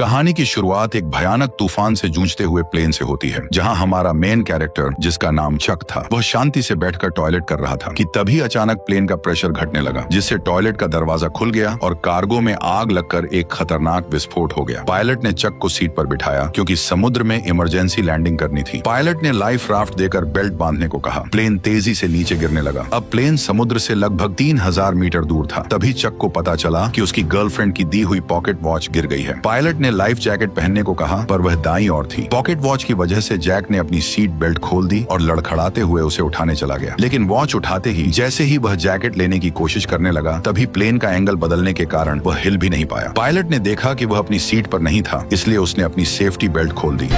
कहानी की शुरुआत एक भयानक तूफान से जूझते हुए प्लेन से होती है, जहां हमारा मेन कैरेक्टर, जिसका नाम चक था, वह शांति से बैठकर टॉयलेट कर रहा था कि तभी अचानक प्लेन का प्रेशर घटने लगा, जिससे टॉयलेट का दरवाजा खुल गया और कार्गो में आग लगकर एक खतरनाक विस्फोट हो गया। पायलट ने चक को सीट पर बिठाया क्योंकि समुद्र में इमरजेंसी लैंडिंग करनी थी। पायलट ने लाइफ राफ्ट देकर बेल्ट बांधने को कहा। प्लेन तेजी से नीचे गिरने लगा। अब प्लेन समुद्र से लगभग 3000 मीटर दूर था। तभी चक को पता चला कि उसकी गर्लफ्रेंड की दी हुई पॉकेट वॉच गिर गई है। पायलट ने लाइफ जैकेट पहनने को कहा, पर वह दाईं ओर थी। पॉकेट वॉच की वजह से जैक ने अपनी सीट बेल्ट खोल दी और लड़खड़ाते हुए उसे उठाने चला गया। लेकिन वॉच उठाते ही जैसे ही वह जैकेट लेने की कोशिश करने लगा, तभी प्लेन का एंगल बदलने के कारण वह हिल भी नहीं पाया। पायलट ने देखा कि वह अपनी सीट पर नहीं था, इसलिए उसने अपनी सेफ्टी बेल्ट खोल दी।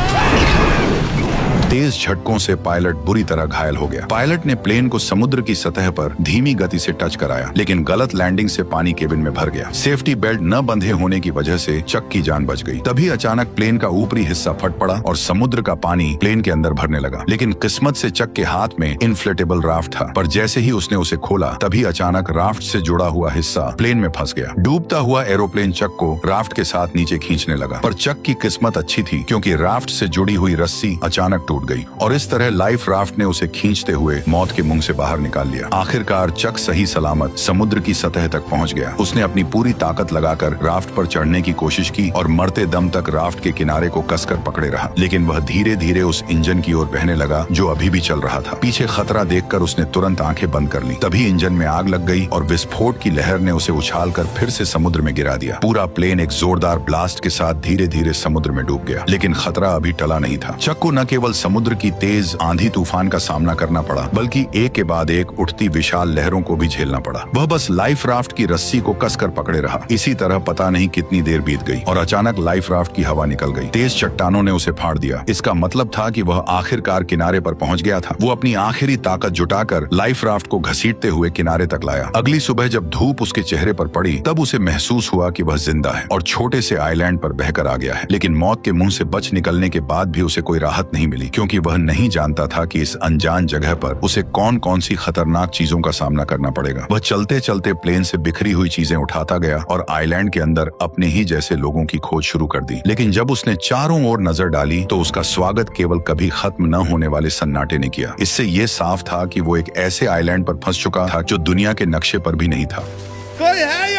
तेज झटकों से पायलट बुरी तरह घायल हो गया। पायलट ने प्लेन को समुद्र की सतह पर धीमी गति से टच कराया, लेकिन गलत लैंडिंग से पानी केबिन में भर गया। सेफ्टी बेल्ट न बंधे होने की वजह से चक की जान बच गई। तभी अचानक प्लेन का ऊपरी हिस्सा फट पड़ा और समुद्र का पानी प्लेन के अंदर भरने लगा। लेकिन किस्मत से चक के हाथ में इन्फ्लेटेबल राफ्ट था, पर जैसे ही उसने उसे खोला, तभी अचानक राफ्ट से जुड़ा हुआ हिस्सा प्लेन में फंस गया। डूबता हुआ एरोप्लेन चक को राफ्ट के साथ नीचे खींचने लगा, पर चक की किस्मत अच्छी थी क्योंकि राफ्ट से जुड़ी हुई रस्सी अचानक टूट गई और इस तरह लाइफ राफ्ट ने उसे खींचते हुए मौत के मुंह से बाहर निकाल लिया। आखिरकार चक सही सलामत समुद्र की सतह तक पहुंच गया। उसने अपनी पूरी ताकत लगाकर राफ्ट पर चढ़ने की कोशिश की और मरते दम तक राफ्ट के किनारे को कसकर पकड़े रहा, लेकिन वह धीरे धीरे उस इंजन की ओर बहने लगा जो अभी भी चल रहा था। पीछे खतरा देखकर उसने तुरंत आंखें बंद कर ली। तभी इंजन में आग लग गई और विस्फोट की लहर ने उसे उछालकर फिर से समुद्र में गिरा दिया। पूरा प्लेन एक जोरदार ब्लास्ट के साथ धीरे धीरे समुद्र में डूब गया, लेकिन खतरा अभी टला नहीं था। चक को न केवल समुद्र की तेज आंधी तूफान का सामना करना पड़ा, बल्कि एक के बाद एक उठती विशाल लहरों को भी झेलना पड़ा। वह बस लाइफ राफ्ट की रस्सी को कसकर पकड़े रहा। इसी तरह पता नहीं कितनी देर बीत गई और अचानक लाइफ राफ्ट की हवा निकल गई। तेज चट्टानों ने उसे फाड़ दिया। इसका मतलब था कि वह आखिरकार किनारे पर पहुंच गया था। वो अपनी आखिरी ताकत जुटाकर लाइफ राफ्ट को घसीटते हुए किनारे तक लाया। अगली सुबह जब धूप उसके चेहरे पर पड़ी, तब उसे महसूस हुआ कि वह जिंदा है और छोटे से आइलैंड पर बहकर आ गया है। लेकिन मौत के मुंह से बच निकलने के बाद भी उसे कोई राहत नहीं मिली, क्योंकि वह नहीं जानता था कि इस अनजान जगह पर उसे कौन कौन सी खतरनाक चीजों का सामना करना पड़ेगा। वह चलते चलते प्लेन से बिखरी हुई चीजें उठाता गया और आइलैंड के अंदर अपने ही जैसे लोगों की खोज शुरू कर दी। लेकिन जब उसने चारों ओर नजर डाली, तो उसका स्वागत केवल कभी खत्म न होने वाले सन्नाटे ने किया। इससे ये साफ था कि वो एक ऐसे आइलैंड पर फंस चुका था जो दुनिया के नक्शे पर भी नहीं था। कोई है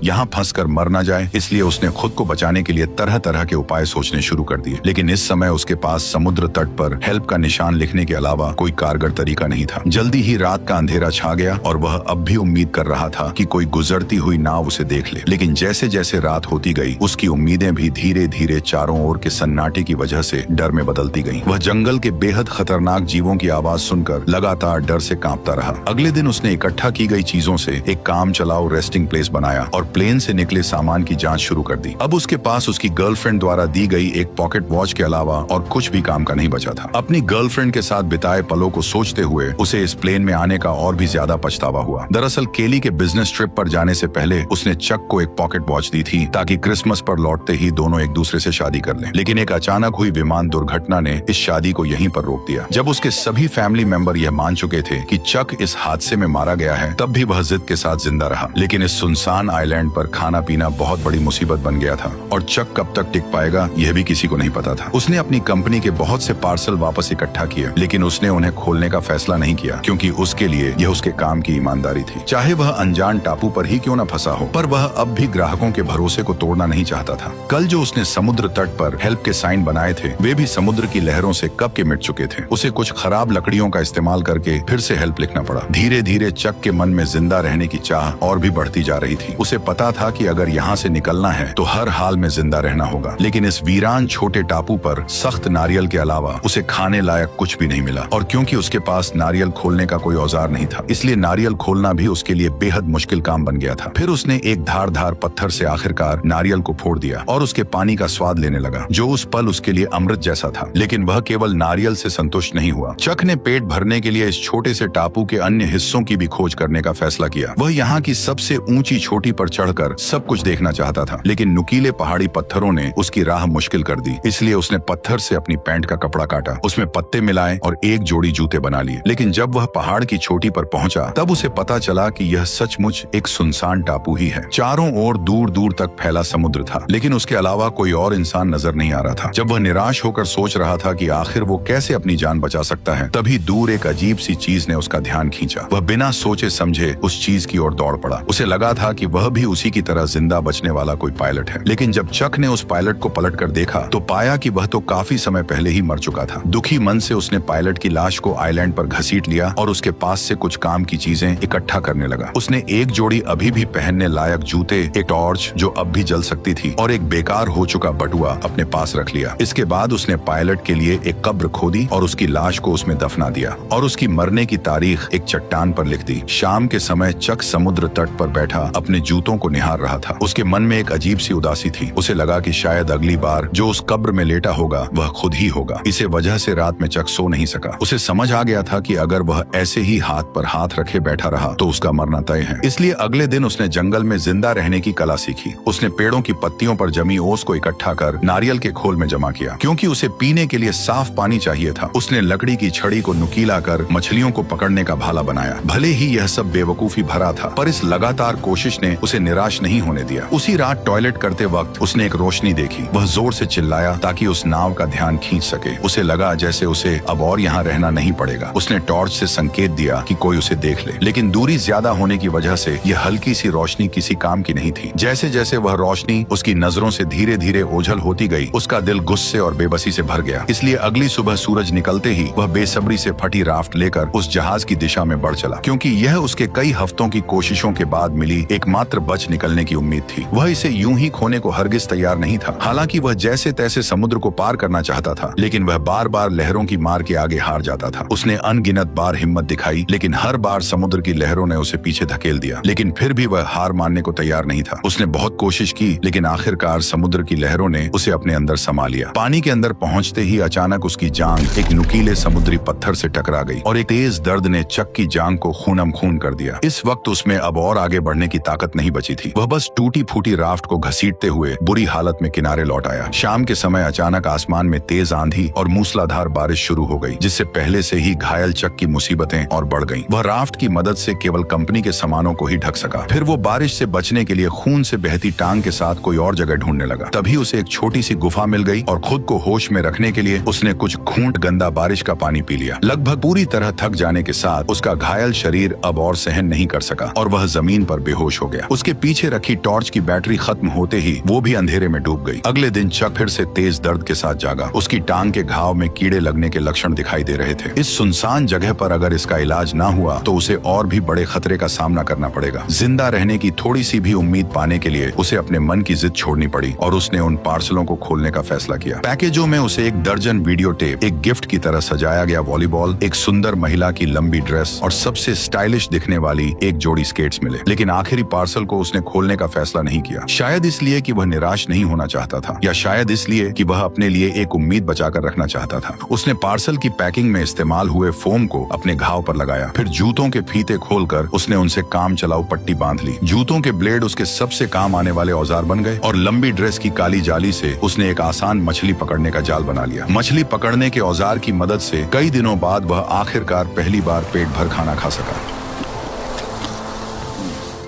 यहाँ फंसकर मर न जाए, इसलिए उसने खुद को बचाने के लिए तरह तरह के उपाय सोचने शुरू कर दिए। लेकिन इस समय उसके पास समुद्र तट पर हेल्प का निशान लिखने के अलावा कोई कारगर तरीका नहीं था। जल्दी ही रात का अंधेरा छा गया और वह अब भी उम्मीद कर रहा था कि कोई गुजरती हुई नाव उसे देख ले। लेकिन जैसे जैसे रात होती गई, उसकी उम्मीदें भी धीरे धीरे चारों ओर के सन्नाटे की वजह से डर में बदलती गईं। वह जंगल के बेहद खतरनाक जीवों की आवाज सुनकर लगातार डर से कांपता रहा। अगले दिन उसने इकट्ठा की गई चीजों से एक काम चलाओ रेस्टिंग प्लेस बनाया और प्लेन से निकले सामान की जांच शुरू कर दी। अब उसके पास उसकी गर्लफ्रेंड द्वारा दी गई एक पॉकेट वॉच के अलावा और कुछ भी काम का नहीं बचा था। अपनी गर्लफ्रेंड के साथ बिताए पलों को सोचते हुए उसे इस प्लेन में आने का और भी ज्यादा पछतावा हुआ। दरअसल केली के बिजनेस ट्रिप पर जाने से पहले उसने चक को एक पॉकेट वॉच दी थी, ताकि क्रिसमस पर लौटते ही दोनों एक दूसरे से शादी कर लें। लेकिन एक अचानक हुई विमान दुर्घटना ने इस शादी को यहीं पर रोक दिया। जब उसके सभी फैमिली मेंबर यह मान चुके थे कि चक इस हादसे में मारा गया है, तब भी वह जिद के साथ जिंदा रहा। लेकिन इस सुनसान आइलैंड पर खाना पीना बहुत बड़ी मुसीबत बन गया था और चक कब तक टिक पाएगा यह भी किसी को नहीं पता था। उसने अपनी कंपनी के बहुत से पार्सल वापस इकट्ठा किए, लेकिन उसने उन्हें खोलने का फैसला नहीं किया, क्योंकि उसके लिए यह उसके काम की ईमानदारी थी। चाहे वह अनजान टापू पर ही क्यों न फंसा हो, पर वह अब भी ग्राहकों के भरोसे को तोड़ना नहीं चाहता था। कल जो उसने समुद्र तट पर हेल्प के साइन बनाए थे, वे भी समुद्र की लहरों से कब के मिट चुके थे। उसे कुछ खराब लकड़ियों का इस्तेमाल करके फिर से हेल्प लिखना पड़ा। धीरे धीरे चक के मन में जिंदा रहने की चाह और भी बढ़ती जा रही थी। उसे पता था कि अगर यहाँ से निकलना है तो हर हाल में जिंदा रहना होगा। लेकिन इस वीरान छोटे टापू पर सख्त नारियल के अलावा उसे खाने लायक कुछ भी नहीं मिला, और क्योंकि उसके पास नारियल खोलने का कोई औजार नहीं था, इसलिए नारियल खोलना भी उसके लिए बेहद मुश्किल काम बन गया था। फिर उसने एक धारदार पत्थर से आखिरकार नारियल को फोड़ दिया और उसके पानी का स्वाद लेने लगा, जो उस पल उसके लिए अमृत जैसा था। लेकिन वह केवल नारियल से संतुष्ट नहीं हुआ। चक ने पेट भरने के लिए इस छोटे से टापू के अन्य हिस्सों की भी खोज करने का फैसला किया। वह यहाँ की सबसे ऊंची छोटी पर चढ़कर सब कुछ देखना चाहता था, लेकिन नुकीले पहाड़ी पत्थरों ने उसकी राह मुश्किल कर दी। इसलिए उसने पत्थर से अपनी पैंट का कपड़ा काटा, उसमें पत्ते मिलाए और एक जोड़ी जूते बना लिए। लेकिन जब वह पहाड़ की चोटी पर पहुंचा तब उसे पता चला कि यह सचमुच एक सुनसान टापू ही है। चारों ओर दूर दूर तक फैला समुद्र था, लेकिन उसके अलावा कोई और इंसान नजर नहीं आ रहा था। जब वह निराश होकर सोच रहा था कि आखिर वो कैसे अपनी जान बचा सकता है, तभी दूर एक अजीब सी चीज ने उसका ध्यान खींचा। वह बिना सोचे समझे उस चीज की ओर दौड़ पड़ा। उसे लगा था कि वह भी उसी की तरह जिंदा बचने वाला कोई पायलट है, लेकिन जब चक ने उस पायलट को पलट कर देखा तो पाया कि वह तो काफी समय पहले ही मर चुका था। दुखी मन से उसने पायलट की लाश को आइलैंड पर घसीट लिया और उसके पास से कुछ काम की चीजें इकट्ठा करने लगा। उसने एक जोड़ी अभी भी पहनने लायक जूते, एक टॉर्च जो अब भी जल सकती थी और एक बेकार हो चुका बटुआ अपने पास रख लिया। इसके बाद उसने पायलट के लिए एक कब्र खोदी और उसकी लाश को उसमें दफना दिया और उसकी मरने की तारीख एक चट्टान पर लिख दी। शाम के समय चक समुद्र तट पर बैठा अपने जूतों को निहार रहा था। उसके मन में एक अजीब सी उदासी थी। उसे लगा कि शायद अगली बार जो उस कब्र में लेटा होगा वह खुद ही होगा। इसे वजह से रात में चक सो नहीं सका। उसे समझ आ गया था कि अगर वह ऐसे ही हाथ पर हाथ रखे बैठा रहा तो उसका मरना तय है। इसलिए अगले दिन उसने जंगल में जिंदा रहने की कला सीखी। उसने पेड़ों की पत्तियों पर जमी ओस को इकट्ठा कर नारियल के खोल में जमा किया, क्योंकि उसे पीने के लिए साफ पानी चाहिए था। उसने लकड़ी की छड़ी को नुकीला कर मछलियों को पकड़ने का भाला बनाया। भले ही यह सब बेवकूफी भरा था, पर इस लगातार कोशिश ने उसे निराश नहीं होने दिया। उसी रात टॉयलेट करते वक्त उसने एक रोशनी देखी। वह जोर से चिल्लाया ताकि उस नाव का ध्यान खींच सके। उसे लगा जैसे उसे अब और यहाँ रहना नहीं पड़ेगा। उसने टॉर्च से संकेत दिया कि कोई उसे देख ले, लेकिन दूरी ज्यादा होने की वजह से यह हल्की सी रोशनी किसी काम की नहीं थी। जैसे जैसे वह रोशनी उसकी नजरों से धीरे धीरे ओझल होती गई, उसका दिल गुस्से और बेबसी से भर गया। इसलिए अगली सुबह सूरज निकलते ही वह बेसब्री से फटी राफ्ट लेकर उस जहाज की दिशा में बढ़ चला, क्योंकि यह उसके कई हफ्तों की कोशिशों के बाद मिली एकमात्र बच निकलने की उम्मीद थी। वह इसे यूं ही खोने को हरगिज तैयार नहीं था। हालांकि वह जैसे तैसे समुद्र को पार करना चाहता था, लेकिन वह बार बार लहरों की मार के आगे हार जाता था। उसने अनगिनत बार हिम्मत दिखाई, लेकिन हर बार समुद्र की लहरों ने उसे पीछे धकेल दिया। लेकिन फिर भी वह हार मानने को तैयार नहीं था। उसने बहुत कोशिश की, लेकिन आखिरकार समुद्र की लहरों ने उसे अपने अंदर समा लिया। पानी के अंदर पहुंचते ही अचानक उसकी जांघ एक नुकीले समुद्री पत्थर से टकरा गई और एक तेज दर्द ने चक की जांघ को खूनम खून कर दिया। इस वक्त उसमें अब और आगे बढ़ने की ताकत नहीं बची थी। वह बस टूटी फूटी राफ्ट को घसीटते हुए बुरी हालत में किनारे लौट आया। शाम के समय अचानक आसमान में तेज आंधी और मूसलाधार बारिश शुरू हो गई, जिससे पहले से ही घायल चक की मुसीबतें और बढ़ गईं। वह राफ्ट की मदद से केवल कंपनी के सामानों को ही ढक सका। फिर वो बारिश से बचने के लिए खून से बहती टांग के साथ कोई और जगह ढूंढने लगा। तभी उसे एक छोटी सी गुफा मिल गई और खुद को होश में रखने के लिए उसने कुछ घूंट गंदा बारिश का पानी पी लिया। लगभग पूरी तरह थक जाने के साथ उसका घायल शरीर अब और सहन नहीं कर सका और वह जमीन पर बेहोश हो गया। उसके पीछे रखी टॉर्च की बैटरी खत्म होते ही वो भी अंधेरे में डूब गई। अगले दिन चक फिर से तेज दर्द के साथ जागा। उसकी टांग के घाव में कीड़े लगने के लक्षण दिखाई दे रहे थे। इस सुनसान जगह पर अगर इसका इलाज ना हुआ तो उसे और भी बड़े खतरे का सामना करना पड़ेगा। जिंदा रहने की थोड़ी सी भी उम्मीद पाने के लिए उसे अपने मन की जिद छोड़नी पड़ी और उसने उन पार्सलों को खोलने का फैसला किया। पैकेजों में उसे एक दर्जन वीडियो टेप, एक गिफ्ट की तरह सजाया गया वॉलीबॉल, एक सुंदर महिला की लंबी ड्रेस और सबसे स्टाइलिश दिखने वाली एक जोड़ी स्केट्स मिले। लेकिन आखिरी पार्सल को उसने खोलने का फैसला नहीं किया। शायद इसलिए कि वह निराश नहीं होना चाहता था, या शायद इसलिए कि वह अपने लिए एक उम्मीद बचाकर रखना चाहता था। उसने पार्सल की पैकिंग में इस्तेमाल हुए फोम को अपने घाव पर लगाया। फिर जूतों के फीते खोलकर उसने उनसे काम चलाऊ पट्टी बांध ली। जूतों के ब्लेड उसके सबसे काम आने वाले औजार बन गए और लंबी ड्रेस की काली जाली से उसने एक आसान मछली पकड़ने का जाल बना लिया। मछली पकड़ने के औजार की मदद से कई दिनों बाद वह आखिरकार पहली बार पेट भर खाना खा सका।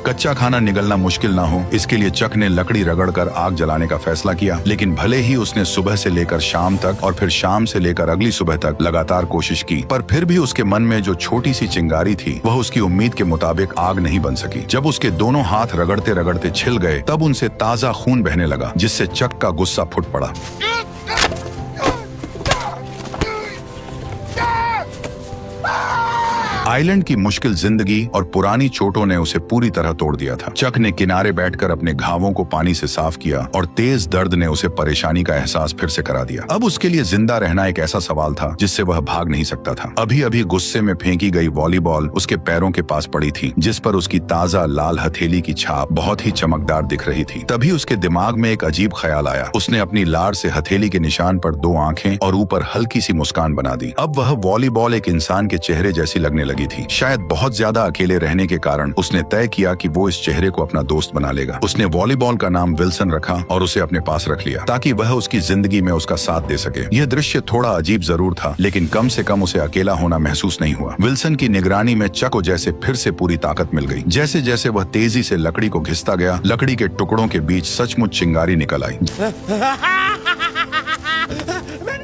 कच्चा खाना निगलना मुश्किल ना हो, इसके लिए चक ने लकड़ी रगड़कर आग जलाने का फैसला किया। लेकिन भले ही उसने सुबह से लेकर शाम तक और फिर शाम से लेकर अगली सुबह तक लगातार कोशिश की, पर फिर भी उसके मन में जो छोटी सी चिंगारी थी वह उसकी उम्मीद के मुताबिक आग नहीं बन सकी। जब उसके दोनों हाथ रगड़ते रगड़ते छिल गए तब उनसे ताजा खून बहने लगा, जिससे चक का गुस्सा फुट पड़ा। आइलैंड की मुश्किल जिंदगी और पुरानी चोटों ने उसे पूरी तरह तोड़ दिया था। चक ने किनारे बैठकर अपने घावों को पानी से साफ किया और तेज दर्द ने उसे परेशानी का एहसास फिर से करा दिया। अब उसके लिए जिंदा रहना एक ऐसा सवाल था जिससे वह भाग नहीं सकता था। अभी अभी गुस्से में फेंकी गई वॉलीबॉल उसके पैरों के पास पड़ी थी, जिस पर उसकी ताजा लाल हथेली की छाप बहुत ही चमकदार दिख रही थी। तभी उसके दिमाग में एक अजीब ख्याल आया। उसने अपनी लार से हथेली के निशान पर 2 आंखें और ऊपर हल्की सी मुस्कान बना दी। अब वह वॉलीबॉल एक इंसान के चेहरे जैसी लगने लगी। लगी थी। शायद बहुत ज्यादा अकेले रहने के कारण उसने तय किया कि वो इस चेहरे को अपना दोस्त बना लेगा। उसने वॉलीबॉल का नाम विल्सन रखा और उसे अपने पास रख लिया ताकि वह उसकी जिंदगी में उसका साथ दे सके। यह दृश्य थोड़ा अजीब जरूर था, लेकिन कम से कम उसे अकेला होना महसूस नहीं हुआ। विल्सन की निगरानी में चक को जैसे फिर से पूरी ताकत मिल गई। जैसे जैसे वह तेजी से लकड़ी को घिसता गया, लकड़ी के टुकड़ों के बीच सचमुच चिंगारी निकल आई।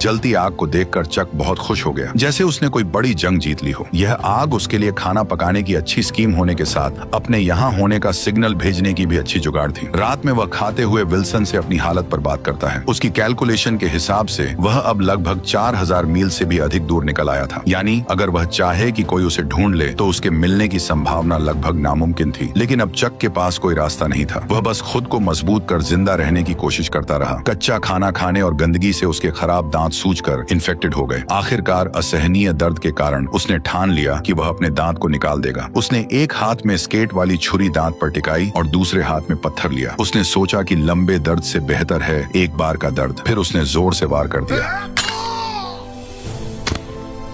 जलती आग को देखकर चक बहुत खुश हो गया, जैसे उसने कोई बड़ी जंग जीत ली हो। यह आग उसके लिए खाना पकाने की अच्छी स्कीम होने के साथ अपने यहाँ होने का सिग्नल भेजने की भी अच्छी जुगाड़ थी। रात में वह खाते हुए विल्सन से अपनी हालत पर बात करता है। उसकी कैलकुलेशन के हिसाब से वह अब लगभग 4000 मील से भी अधिक दूर निकल आया था। यानी अगर वह चाहे कि कोई उसे ढूंढ ले तो उसके मिलने की संभावना लगभग नामुमकिन थी। लेकिन अब चक के पास कोई रास्ता नहीं था। वह बस खुद को मजबूत कर जिंदा रहने की कोशिश करता रहा। कच्चा खाना खाने और गंदगी से उसके खराब दांत सूजकर इन्फेक्टेड हो गए। आखिरकार असहनीय दर्द के कारण उसने ठान लिया कि वह अपने दांत को निकाल देगा। उसने एक हाथ में स्केट वाली छुरी दांत पर टिकाई और दूसरे हाथ में पत्थर लिया। उसने सोचा कि लंबे दर्द से बेहतर है एक बार का दर्द। फिर उसने जोर से वार कर दिया।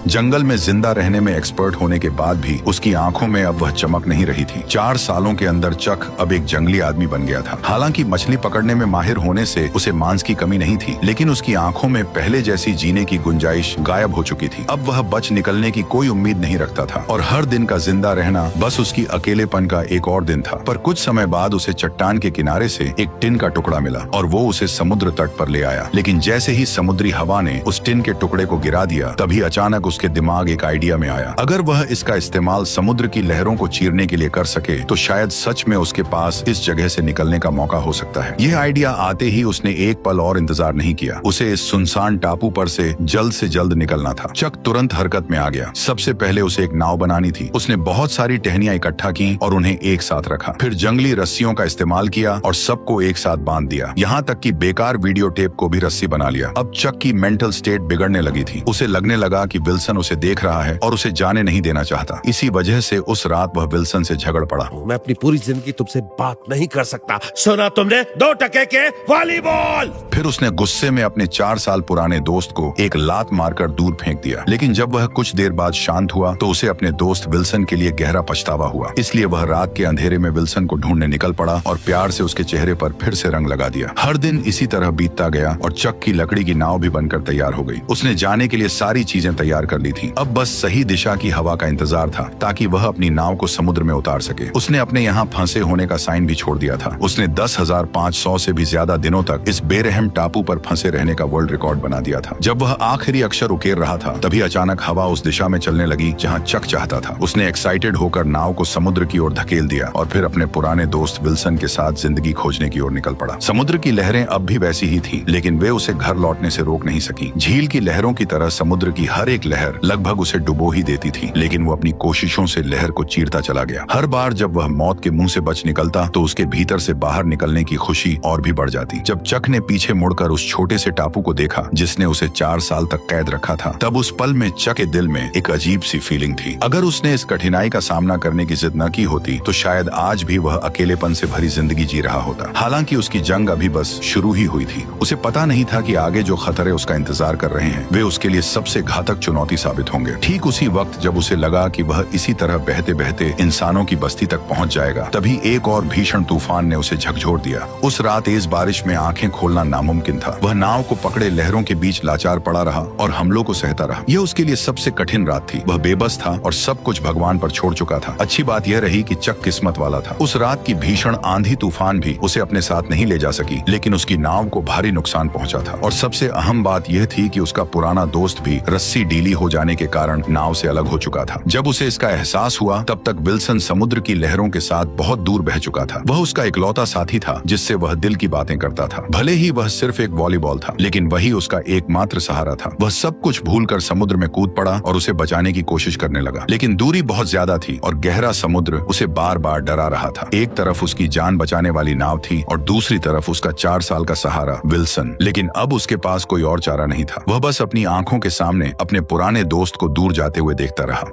जंगल में जिंदा रहने में एक्सपर्ट होने के बाद भी उसकी आंखों में अब वह चमक नहीं रही थी। 4 सालों के अंदर चक अब एक जंगली आदमी बन गया था। हालांकि मछली पकड़ने में माहिर होने से उसे मांस की कमी नहीं थी, लेकिन उसकी आंखों में पहले जैसी जीने की गुंजाइश गायब हो चुकी थी। अब वह बच निकलने की कोई उम्मीद नहीं रखता था और हर दिन का जिंदा रहना बस उसकी अकेलेपन का एक और दिन था। पर कुछ समय बाद उसे चट्टान के किनारे से एक टिन का टुकड़ा मिला और वो उसे समुद्र तट पर ले आया। लेकिन जैसे ही समुद्री हवा ने उस टिन के टुकड़े को गिरा दिया, तभी अचानक उसके दिमाग एक आइडिया में आया। अगर वह इसका इस्तेमाल समुद्र की लहरों को चीरने के लिए कर सके तो शायद सच में उसके पास इस जगह से निकलने का मौका हो सकता है। यह आइडिया आते ही उसने एक पल और इंतजार नहीं किया। उसे इस सुनसान टापू पर से जल्द निकलना था। चक तुरंत हरकत में आ गया। सबसे पहले उसे एक नाव बनानी थी। उसने बहुत सारी टहनियां इकट्ठा की और उन्हें एक साथ रखा। फिर जंगली रस्सियों का इस्तेमाल किया और सबको एक साथ बांध दिया। यहाँ तक कि बेकार वीडियो टेप को भी रस्सी बना लिया। अब चक की मेंटल स्टेट बिगड़ने लगी थी। उसे लगने लगा कि विल्सन उसे देख रहा है और उसे जाने नहीं देना चाहता। इसी वजह से उस रात वह विल्सन से झगड़ पड़ा। मैं अपनी पूरी जिंदगी तुमसे बात नहीं कर सकता। सुना तुमने? 2 टके के वॉलीबॉल। फिर उसने गुस्से में अपने 4 साल पुराने दोस्त को एक लात मारकर दूर फेंक दिया। लेकिन जब वह कुछ देर बाद शांत हुआ तो उसे अपने दोस्त विल्सन के लिए गहरा पछतावा हुआ। इसलिए वह रात के अंधेरे में विल्सन को ढूंढने निकल पड़ा और प्यार से उसके चेहरे पर फिर से रंग लगा दिया। हर दिन इसी तरह बीतता गया और चक की लकड़ी की नाव भी बनकर तैयार हो गई। उसने जाने के लिए सारी चीजें तैयार कर ली थी। अब बस सही दिशा की हवा का इंतजार था ताकि वह अपनी नाव को समुद्र में उतार सके। उसने अपने यहाँ फंसे होने का साइन भी छोड़ दिया था। उसने 10,500 से भी ज्यादा दिनों तक इस बेरहम टापू पर फंसे रहने का वर्ल्ड रिकॉर्ड बना दिया था। जब वह आखिरी अक्षर उकेर रहा था तभी अचानक हवा उस दिशा में चलने लगी जहाँ चक चाहता था। उसने एक्साइटेड होकर नाव को समुद्र की ओर धकेल दिया और फिर अपने पुराने दोस्त विल्सन के साथ जिंदगी खोजने की ओर निकल पड़ा। समुद्र की लहरें अब भी वैसी ही थी, लेकिन वे उसे घर लौटने से रोक नहीं सकी। झील की लहरों की तरह समुद्र की हर एक लहर लगभग उसे डुबो ही देती थी, लेकिन वो अपनी कोशिशों से लहर को चीरता चला गया। हर बार जब वह मौत के मुंह से बच निकलता तो उसके भीतर से बाहर निकलने की खुशी और भी बढ़ जाती। जब चक ने पीछे मुड़कर उस छोटे से टापू को देखा जिसने उसे 4 साल तक कैद रखा था, तब उस पल में चक के दिल में एक अजीब सी फीलिंग थी। अगर उसने इस कठिनाई का सामना करने की जिद न की होती तो शायद आज भी वह अकेलेपन से भरी जिंदगी जी रहा होता। हालांकि उसकी जंग अभी बस शुरू ही हुई थी। उसे पता नहीं था कि आगे जो खतरे उसका इंतजार कर रहे हैं वे उसके लिए सबसे घातक चुनौती साबित होंगे। ठीक उसी वक्त जब उसे लगा कि वह इसी तरह बहते बहते इंसानों की बस्ती तक पहुंच जाएगा, तभी एक और भीषण तूफान ने उसे झकझोर दिया। उस रात तेज बारिश में आंखें खोलना नामुमकिन था। वह नाव को पकड़े लहरों के बीच लाचार पड़ा रहा और हमलों को सहता रहा। यह उसके लिए सबसे कठिन रात थी। वह बेबस था और सब कुछ भगवान पर छोड़ चुका था। अच्छी बात यह रही कि चक किस्मत वाला था। उस रात की भीषण आंधी तूफान भी उसे अपने साथ नहीं ले जा सकी, लेकिन उसकी नाव को भारी नुकसान पहुंचा था। और सबसे अहम बात यह थी कि उसका पुराना दोस्त भी रस्सी ढीली हो जाने के कारण नाव से अलग हो चुका था। जब उसे इसका एहसास हुआ तब तक विल्सन समुद्र की लहरों के साथ बहुत दूर बह चुका था। वह उसका इकलौता साथी था जिससे वह दिल की बातें करता था। भले ही वह सिर्फ एक वॉलीबॉल था, लेकिन वही उसका एकमात्र सहारा था। वह सब कुछ भूलकर समुद्र में कूद पड़ा और उसे बचाने की कोशिश करने लगा, लेकिन दूरी बहुत ज्यादा थी और गहरा समुद्र उसे बार बार डरा रहा था। एक तरफ उसकी जान बचाने वाली नाव थी और दूसरी तरफ उसका 4 साल का सहारा विल्सन। लेकिन अब उसके पास कोई और चारा नहीं था। वह बस अपनी आंखों के सामने अपने पुराने दोस्त को दूर जाते हुए देखता रहा।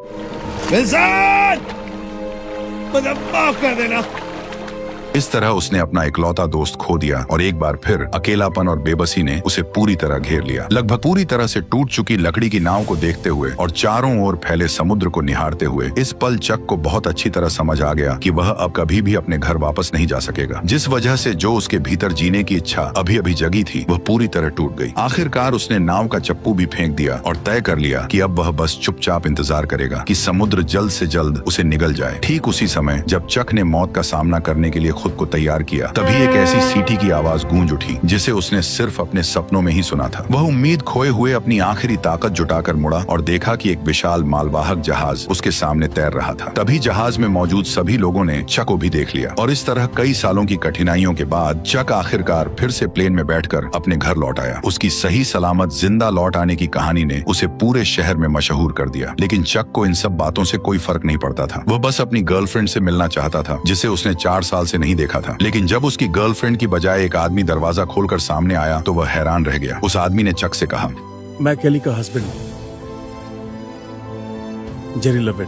विल्सन, मुझे माफ कर देना। इस तरह उसने अपना इकलौता दोस्त खो दिया और एक बार फिर अकेलापन और बेबसी ने उसे पूरी तरह घेर लिया। लगभग पूरी तरह से टूट चुकी लकड़ी की नाव को देखते हुए और चारों ओर फैले समुद्र को निहारते हुए इस पल चक को बहुत अच्छी तरह समझ आ गया कि वह अब कभी भी अपने घर वापस नहीं जा सकेगा। जिस वजह से जो उसके भीतर जीने की इच्छा अभी अभी जगी थी वह पूरी तरह टूट गई। आखिरकार उसने नाव का चप्पू भी फेंक दिया और तय कर लिया कि अब वह बस चुपचाप इंतजार करेगा कि समुद्र जल्द से जल्द उसे निगल जाए। ठीक उसी समय जब चक ने मौत का सामना करने के लिए खुद को तैयार किया, तभी एक ऐसी सीटी की आवाज गूंज उठी जिसे उसने सिर्फ अपने सपनों में ही सुना था। वह उम्मीद खोए हुए अपनी आखिरी ताकत जुटाकर मुड़ा और देखा कि एक विशाल मालवाहक जहाज उसके सामने तैर रहा था। तभी जहाज में मौजूद सभी लोगों ने चक को भी देख लिया और इस तरह कई सालों की कठिनाइयों के बाद चक आखिरकार फिर से प्लेन में बैठकर अपने घर लौट आया। उसकी सही सलामत जिंदा लौट आने की कहानी ने उसे पूरे शहर में मशहूर कर दिया। लेकिन चक को इन सब बातों से कोई फर्क नहीं पड़ता था। वह बस अपनी गर्लफ्रेंड से मिलना चाहता था जिसे उसने 4 साल से नहीं देखा था। लेकिन जब उसकी गर्लफ्रेंड की बजाय एक आदमी दरवाजा खोलकर सामने आया तो वह हैरान रह गया। उस आदमी ने चक से कहा, मैं केली का हस्बैंड हूँ, जेरी लवेट।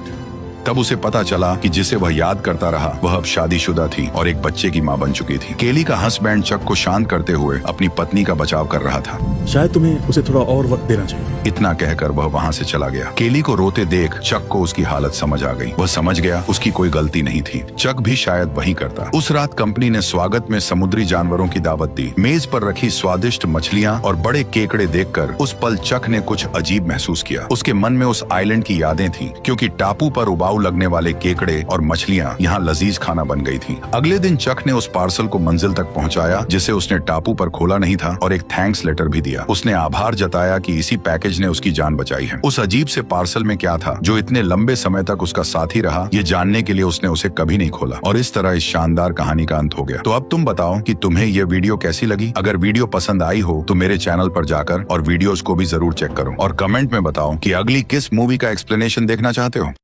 तब उसे पता चला कि जिसे वह याद करता रहा वह अब शादीशुदा थी और एक बच्चे की मां बन चुकी थी। केली का हस्बैंड चक को शांत करते हुए अपनी पत्नी का बचाव कर रहा था। शायद तुम्हें उसे थोड़ा और वक्त देना चाहिए। इतना कहकर वह वहां से चला गया। केली को रोते देख चक को उसकी हालत समझ आ गई। वह समझ गया उसकी कोई गलती नहीं थी। चक भी शायद वही करता। उस रात कंपनी ने स्वागत में समुद्री जानवरों की दावत दी। मेज पर रखी स्वादिष्ट मछलियां और बड़े केकड़े देखकर उस पल चक ने कुछ अजीब महसूस किया। उसके मन में उस आइलैंड की यादें थीं, क्योंकि टापू पर उबाऊ लगने वाले केकड़े और मछलियां यहाँ लजीज खाना बन गई थीं। अगले दिन चक ने उस पार्सल को मंजिल तक पहुंचाया जिसे उसने टापू पर खोला नहीं था और एक थैंक्स लेटर भी दिया। उसने आभार जताया कि इसी पैकेज ने उसकी जान बचाई है। उस अजीब से पार्सल में क्या था जो इतने लंबे समय तक उसका साथी रहा, ये जानने के लिए उसने उसे कभी नहीं खोला। और इस तरह इस शानदार कहानी का अंत हो गया। तो अब तुम बताओ कि तुम्हें ये वीडियो कैसी लगी। अगर वीडियो पसंद आई हो तो मेरे चैनल पर जाकर और वीडियोस को भी जरूर चेक करो और कमेंट में बताओ कि अगली किस मूवी का एक्सप्लेनेशन देखना चाहते हो।